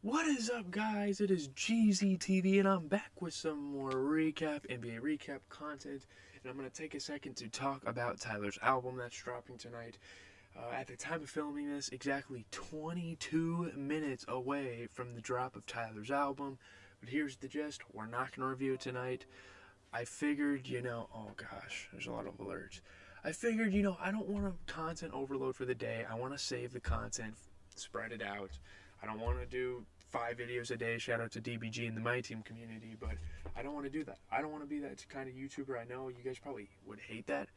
What is up, guys? It is GZTV, and I'm back with some more NBA recap content. And I'm going to take a second to talk about Tyler's album that's dropping tonight. At the time of filming this, exactly 22 minutes away from the drop of Tyler's album. But here's the gist: we're not going to review it tonight. I figured, oh gosh, there's a lot of alerts. I figured, I don't want a content overload for the day. I want to save the content, spread it out. I don't want to do 5 videos a day. Shout out to DBG and the My Team community, but I don't want to do that. I don't want to be that kind of YouTuber. I know you guys probably would hate that.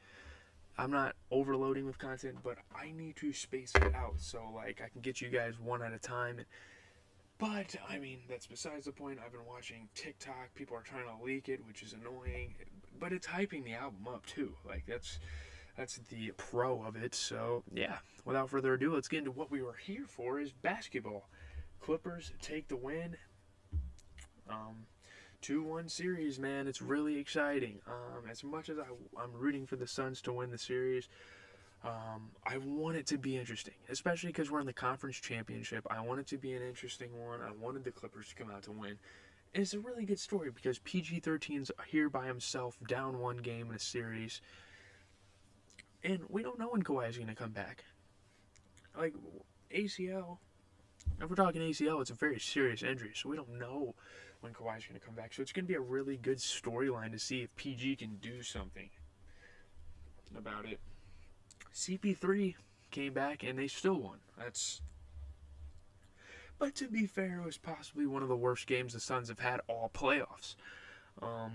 I'm not overloading with content, but I need to space it out so like I can get you guys one at a time. But I mean, that's besides the point. I've been watching TikTok. People are trying to leak it, which is annoying, but it's hyping the album up too. Like that's the pro of it. So yeah, without further ado, let's get into what we were here for: is basketball. Clippers take the win. 2-1 series, man. It's really exciting. As much as I'm rooting for the Suns to win the series, I want it to be interesting, especially because we're in the conference championship. I want it to be an interesting one. I wanted the Clippers to come out to win. And it's a really good story because PG-13's here by himself, down one game in a series. And we don't know when Kawhi is going to come back. Like, ACL, if we're talking ACL, it's a very serious injury, so we don't know when Kawhi's going to come back. So it's going to be a really good storyline to see if PG can do something about it. CP3 came back and they still won. But to be fair, it was possibly one of the worst games the Suns have had all playoffs. I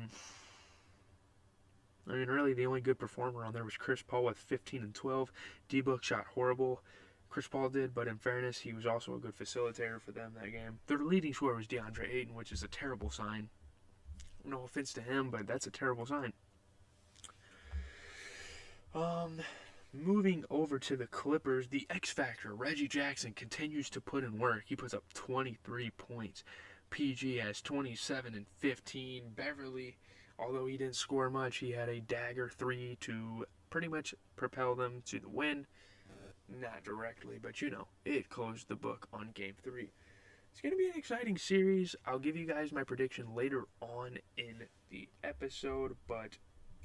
mean, really, the only good performer on there was Chris Paul with 15 and 12. D-Book shot horrible. Chris Paul did, but in fairness, he was also a good facilitator for them that game. Their leading scorer was DeAndre Ayton, which is a terrible sign. No offense to him, but that's a terrible sign. Moving over to the Clippers, the X Factor, Reggie Jackson, continues to put in work. He puts up 23 points. PG has 27 and 15. Beverly, although he didn't score much, he had a dagger 3 to pretty much propel them to the win. Not directly, but it closed the book on Game 3. It's going to be an exciting series. I'll give you guys my prediction later on in the episode, but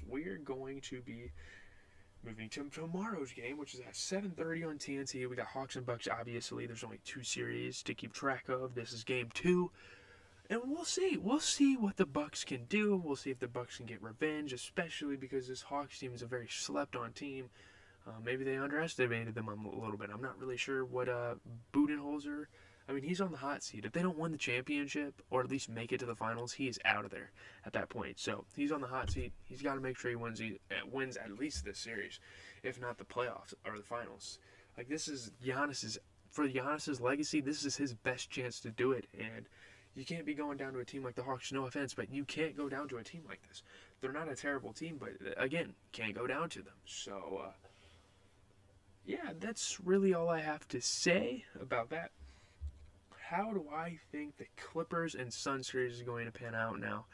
we're going to be moving to tomorrow's game, which is at 7:30 on TNT. We got Hawks and Bucks, obviously. There's only 2 series to keep track of. This is Game 2. And we'll see. We'll see what the Bucks can do. We'll see if the Bucks can get revenge, especially because this Hawks team is a very slept-on team. Maybe they underestimated them a little bit. I'm not really sure what Budenholzer. I mean, he's on the hot seat. If they don't win the championship, or at least make it to the finals, he is out of there at that point. So he's on the hot seat. He's got to make sure he wins at least this series, if not the playoffs or the finals. Like, this is for Giannis's legacy, this is his best chance to do it. And you can't be going down to a team like the Hawks. No offense, but you can't go down to a team like this. They're not a terrible team, but again, can't go down to them. So, yeah, that's really all I have to say about that. How do I think the Clippers and Suns series is going to pan out now?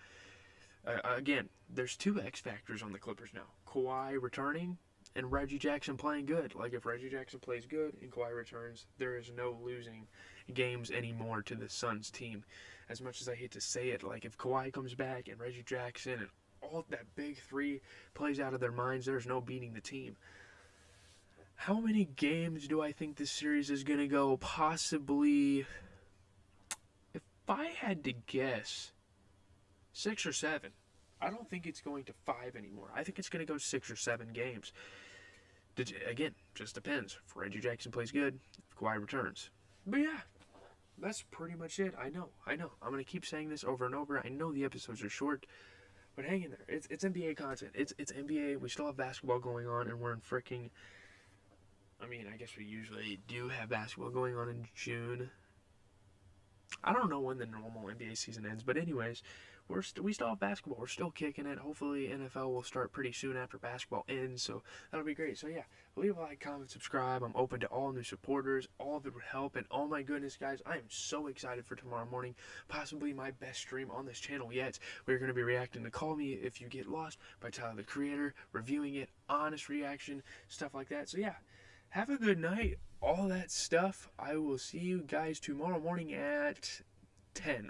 Again, there's 2 X factors on the Clippers now. Kawhi returning and Reggie Jackson playing good. Like, if Reggie Jackson plays good and Kawhi returns, there is no losing games anymore to the Suns team. As much as I hate to say it, like, if Kawhi comes back and Reggie Jackson and all that big 3 plays out of their minds, there's no beating the team. How many games do I think this series is going to go? Possibly, if I had to guess, 6 or 7. I don't think it's going to 5 anymore. I think it's going to go 6 or 7 games. Again, just depends. If Reggie Jackson plays good, if Kawhi returns. But yeah, that's pretty much it. I know. I'm going to keep saying this over and over. I know the episodes are short, but hang in there. It's NBA content. It's NBA. We still have basketball going on, and we're in freaking... I mean, I guess we usually do have basketball going on in June. I don't know when the normal NBA season ends, but anyways, we still have basketball. We're still kicking it. Hopefully, NFL will start pretty soon after basketball ends, so that'll be great. So yeah, leave a like, comment, subscribe. I'm open to all new supporters. All of it would help, and oh my goodness, guys, I am so excited for tomorrow morning. Possibly my best stream on this channel yet. We're going to be reacting to Call Me If You Get Lost by Tyler, the Creator, reviewing it, honest reaction, stuff like that. So yeah. Have a good night. All that stuff. I will see you guys tomorrow morning at 10.